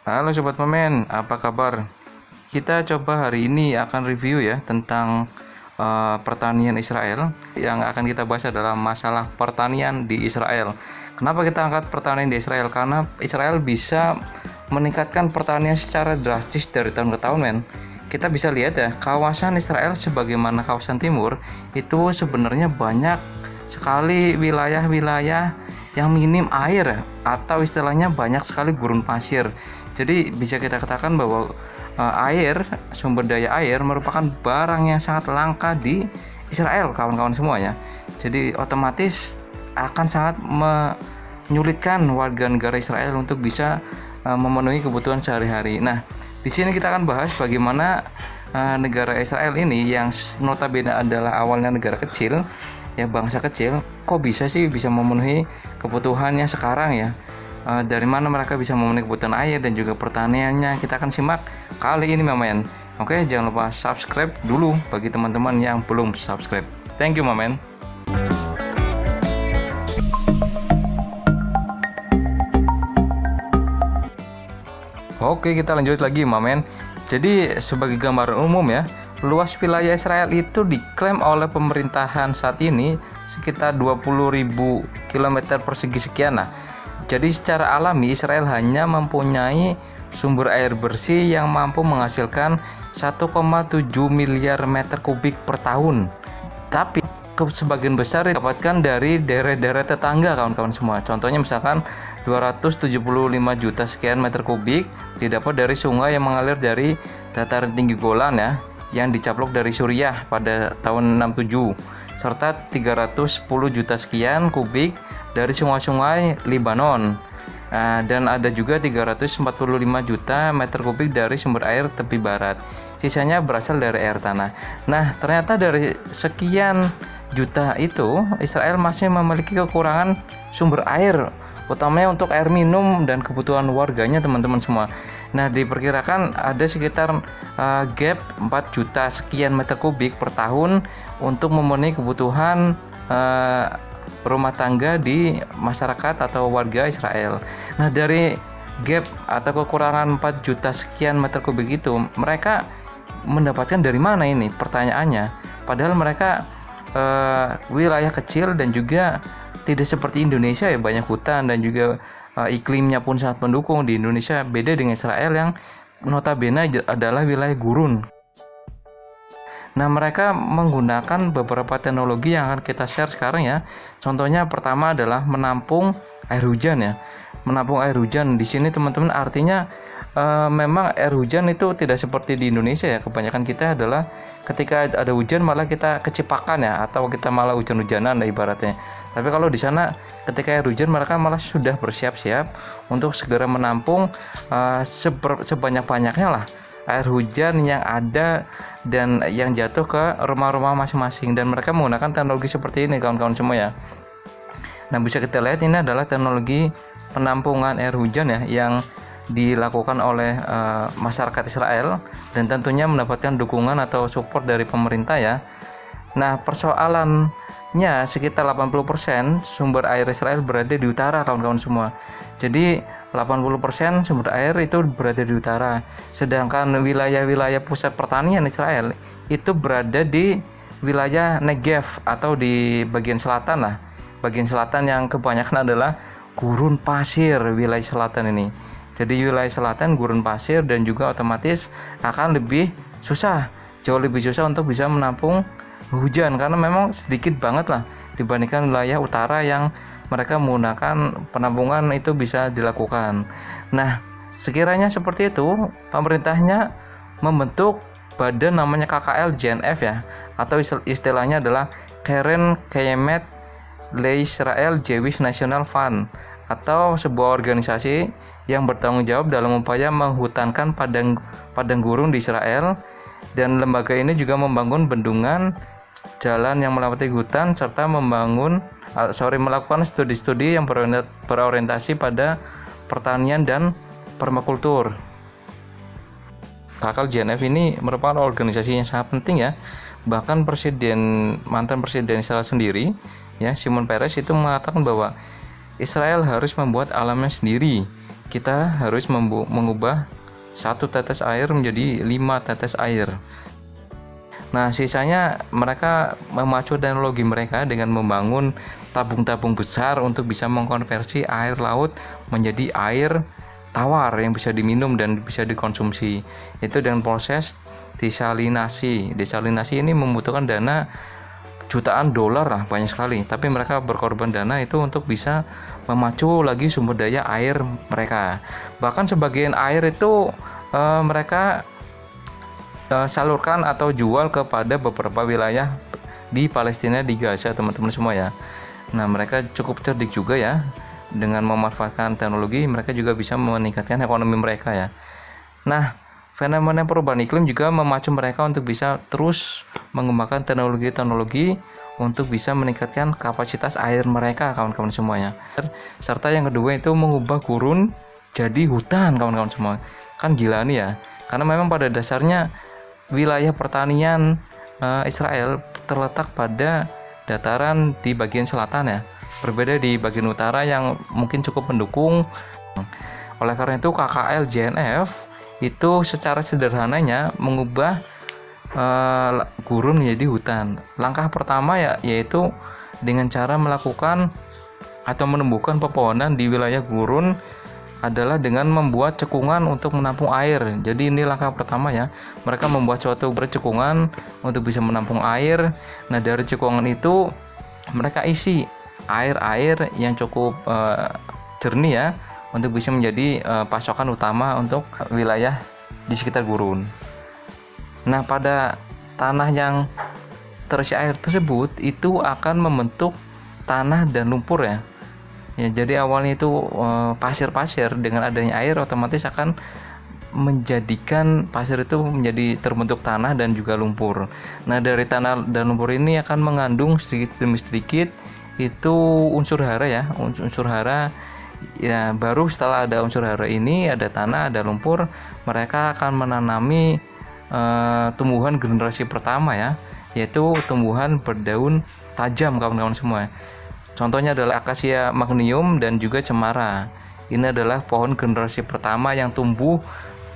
Halo Sobat Momen, apa kabar? Kita coba hari ini akan review ya tentang pertanian Israel. Yang akan kita bahas adalah masalah pertanian di Israel. Kenapa kita angkat pertanian di Israel? Karena Israel bisa meningkatkan pertanian secara drastis dari tahun ke tahun, men. Kita bisa lihat ya, kawasan Israel sebagaimana kawasan timur itu sebenarnya banyak sekali wilayah-wilayah yang minim air atau istilahnya banyak sekali gurun pasir. Jadi bisa kita katakan bahwa air, sumber daya air merupakan barang yang sangat langka di Israel, kawan-kawan semuanya. Jadi otomatis akan sangat menyulitkan warga negara Israel untuk bisa memenuhi kebutuhan sehari-hari. Nah, di sini kita akan bahas bagaimana negara Israel ini yang notabene adalah awalnya negara kecil, ya bangsa kecil, kok bisa sih bisa memenuhi kebutuhannya sekarang ya. Dari mana mereka bisa memenuhi kebutuhan air dan juga pertaniannya, kita akan simak kali ini, Mamen. Oke, jangan lupa subscribe dulu bagi teman-teman yang belum subscribe. Thank you, Mamen. Oke, kita lanjut lagi, Mamen. Jadi sebagai gambaran umum ya, luas wilayah Israel itu diklaim oleh pemerintahan saat ini sekitar 20.000 km persegi sekian. Nah, jadi secara alami Israel hanya mempunyai sumber air bersih yang mampu menghasilkan 1,7 miliar meter kubik per tahun. Tapi sebagian besar didapatkan dari daerah-daerah tetangga, kawan-kawan semua. Contohnya misalkan 275 juta sekian meter kubik didapat dari sungai yang mengalir dari dataran tinggi Golan ya, yang dicaplok dari Suriah pada tahun 67, serta 310 juta sekian kubik dari sungai-sungai Libanon. Dan ada juga 345 juta meter kubik dari sumber air tepi barat. Sisanya berasal dari air tanah. Nah, ternyata dari sekian juta itu Israel masih memiliki kekurangan sumber air, utamanya untuk air minum dan kebutuhan warganya, teman-teman semua. Nah, diperkirakan ada sekitar gap 4 juta sekian meter kubik per tahun untuk memenuhi kebutuhan rumah tangga di masyarakat atau warga Israel. Nah, dari gap atau kekurangan 4 juta sekian meter kubik itu, mereka mendapatkan dari mana ini? Pertanyaannya. Padahal mereka wilayah kecil dan juga tidak seperti Indonesia ya, banyak hutan dan juga iklimnya pun sangat mendukung. Di Indonesia beda dengan Israel yang notabene adalah wilayah gurun. Nah, mereka menggunakan beberapa teknologi yang akan kita share sekarang ya. Contohnya pertama adalah menampung air hujan ya. Menampung air hujan di sini, teman-teman, artinya memang air hujan itu tidak seperti di Indonesia ya. Kebanyakan kita adalah ketika ada hujan malah kita kecipakan ya, atau kita malah hujan-hujanan ibaratnya. Tapi kalau di sana ketika air hujan mereka malah sudah bersiap-siap untuk segera menampung sebanyak-banyaknya lah air hujan yang ada dan yang jatuh ke rumah-rumah masing-masing, dan mereka menggunakan teknologi seperti ini, kawan-kawan semua ya. Nah, bisa kita lihat ini adalah teknologi penampungan air hujan ya yang dilakukan oleh masyarakat Israel dan tentunya mendapatkan dukungan atau support dari pemerintah ya. Nah, persoalannya sekitar 80% sumber air Israel berada di utara, kawan-kawan semua. Jadi 80% sumber air itu berada di utara, sedangkan wilayah-wilayah pusat pertanian Israel itu berada di wilayah Negev atau di bagian selatan lah. Bagian selatan yang kebanyakan adalah gurun pasir wilayah selatan ini. Jadi wilayah selatan gurun pasir dan juga otomatis akan lebih susah, jauh lebih susah untuk bisa menampung hujan karena memang sedikit banget lah dibandingkan wilayah utara yang mereka menggunakan penampungan itu bisa dilakukan. Nah, sekiranya seperti itu, pemerintahnya membentuk badan namanya KKL JNF ya, atau istilahnya adalah Keren Kayemet LeIsrael Jewish National Fund, atau sebuah organisasi yang bertanggung jawab dalam upaya menghutankan padang gurun di Israel. Dan lembaga ini juga membangun bendungan, jalan yang melewati hutan, serta melakukan studi-studi yang berorientasi pada pertanian dan permakultur. KKL JNF ini merupakan organisasi yang sangat penting ya. Bahkan mantan presiden Israel sendiri ya, Shimon Peres, itu mengatakan bahwa Israel harus membuat alamnya sendiri, kita harus mengubah 1 tetes air menjadi 5 tetes air. Nah, sisanya mereka memacu teknologi mereka dengan membangun tabung-tabung besar untuk bisa mengkonversi air laut menjadi air tawar yang bisa diminum dan bisa dikonsumsi. Itu dengan proses desalinasi. Desalinasi ini membutuhkan dana jutaan dolar lah, banyak sekali. Tapi mereka berkorban dana itu untuk bisa memacu lagi sumber daya air mereka. Bahkan sebagian air itu mereka salurkan atau jual kepada beberapa wilayah di Palestina, di Gaza, teman-teman semua ya. Nah, mereka cukup cerdik juga ya, dengan memanfaatkan teknologi mereka juga bisa meningkatkan ekonomi mereka ya. Nah, fenomena perubahan iklim juga memacu mereka untuk bisa terus mengembangkan teknologi-teknologi untuk bisa meningkatkan kapasitas air mereka, kawan-kawan semuanya. Serta yang kedua itu mengubah gurun jadi hutan, kawan-kawan semua. Kan gila nih ya, karena memang pada dasarnya wilayah pertanian Israel terletak pada dataran di bagian selatan ya, berbeda di bagian utara yang mungkin cukup mendukung. Oleh karena itu KKL JNF itu secara sederhananya mengubah gurun menjadi hutan. Langkah pertama yaitu dengan cara melakukan atau menumbuhkan pepohonan di wilayah gurun adalah dengan membuat cekungan untuk menampung air. Jadi ini langkah pertama ya. Mereka membuat suatu cekungan untuk bisa menampung air. Nah, dari cekungan itu mereka isi air-air yang cukup jernih ya, untuk bisa menjadi pasokan utama untuk wilayah di sekitar gurun. Nah, pada tanah yang terisi air tersebut itu akan membentuk tanah dan lumpur ya. Ya, jadi awalnya itu pasir-pasir, dengan adanya air otomatis akan menjadikan pasir itu menjadi terbentuk tanah dan juga lumpur. Nah, dari tanah dan lumpur ini akan mengandung sedikit demi sedikit itu unsur hara ya, unsur hara ya. Baru setelah ada unsur hara ini, ada tanah, ada lumpur, mereka akan menanami tumbuhan generasi pertama ya, yaitu tumbuhan berdaun tajam, kawan-kawan semua. Contohnya adalah akasia magnium dan juga cemara. Ini adalah pohon generasi pertama yang tumbuh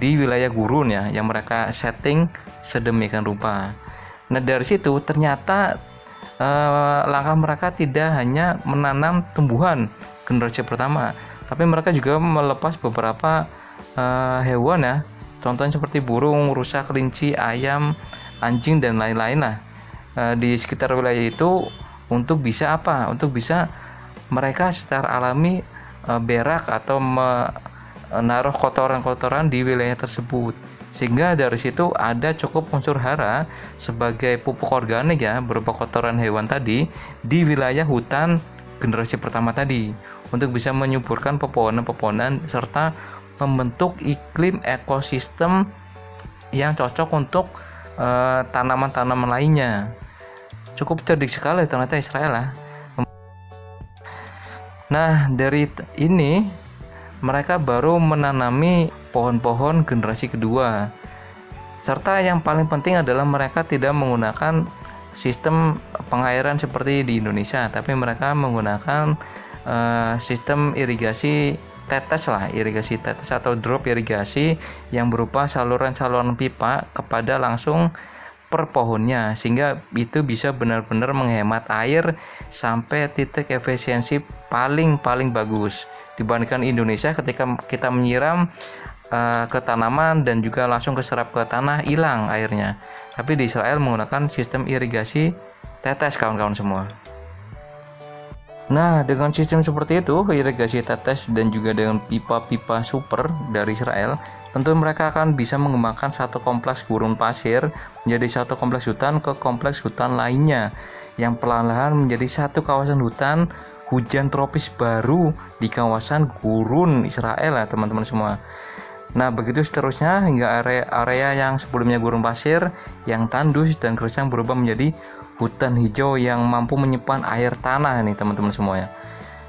di wilayah gurun ya, yang mereka setting sedemikian rupa. Nah, dari situ ternyata langkah mereka tidak hanya menanam tumbuhan generasi pertama, tapi mereka juga melepas beberapa hewan ya. Contohnya seperti burung, rusa, kelinci, ayam, anjing dan lain-lain lah di sekitar wilayah itu. Untuk bisa apa? Untuk bisa mereka secara alami berak atau menaruh kotoran-kotoran di wilayah tersebut, sehingga dari situ ada cukup unsur hara sebagai pupuk organik ya, berupa kotoran hewan tadi di wilayah hutan generasi pertama tadi, untuk bisa menyuburkan pepohonan-pepohonan serta membentuk iklim ekosistem yang cocok untuk tanaman-tanaman lainnya. Cukup cerdik sekali ternyata Israel lah. Nah, dari ini mereka baru menanami pohon-pohon generasi kedua. Serta yang paling penting adalah mereka tidak menggunakan sistem pengairan seperti di Indonesia, tapi mereka menggunakan sistem irigasi tetes lah, irigasi tetes atau drop irigasi yang berupa saluran-saluran pipa kepada langsung per pohonnya, sehingga itu bisa benar-benar menghemat air sampai titik efisiensi paling bagus dibandingkan Indonesia. Ketika kita menyiram ke tanaman dan juga langsung keserap ke tanah, hilang airnya. Tapi di Israel menggunakan sistem irigasi tetes, kawan-kawan semua. Nah, dengan sistem seperti itu, irigasi tetes dan juga dengan pipa-pipa super dari Israel, tentu mereka akan bisa mengembangkan satu kompleks gurun pasir menjadi satu kompleks hutan ke kompleks hutan lainnya, yang perlahan-lahan menjadi satu kawasan hutan hujan tropis baru di kawasan gurun Israel ya, teman-teman semua. Nah, begitu seterusnya hingga area yang sebelumnya gurun pasir yang tandus dan gersang berubah menjadi hutan hijau yang mampu menyimpan air tanah nih, teman-teman semuanya.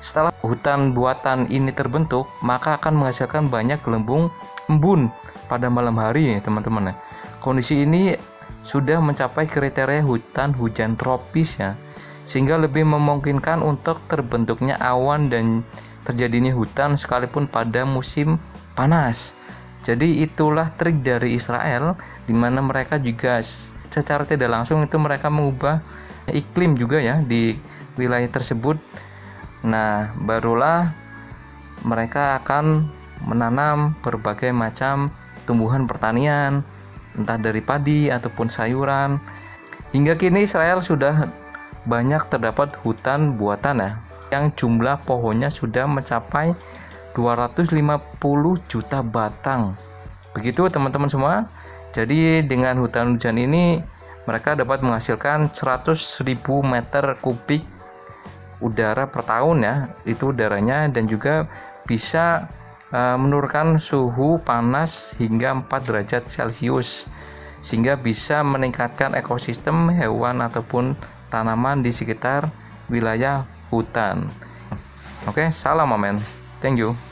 Setelah hutan buatan ini terbentuk, maka akan menghasilkan banyak gelembung embun pada malam hari, teman-teman. Kondisi ini sudah mencapai kriteria hutan hujan tropis ya, sehingga lebih memungkinkan untuk terbentuknya awan dan terjadinya hutan sekalipun pada musim panas. Jadi itulah trik dari Israel, di mana mereka juga secara tidak langsung itu mereka mengubah iklim juga ya di wilayah tersebut. Nah, barulah mereka akan menanam berbagai macam tumbuhan pertanian, entah dari padi ataupun sayuran. Hingga kini Israel sudah banyak terdapat hutan buatan ya, yang jumlah pohonnya sudah mencapai 250 juta batang. Begitu teman-teman semua. Jadi dengan hutan hujan ini mereka dapat menghasilkan 100.000 meter kubik udara per tahun ya, itu udaranya, dan juga bisa menurunkan suhu panas hingga 4 derajat Celcius, sehingga bisa meningkatkan ekosistem hewan ataupun tanaman di sekitar wilayah hutan. Oke, salam amen. Thank you.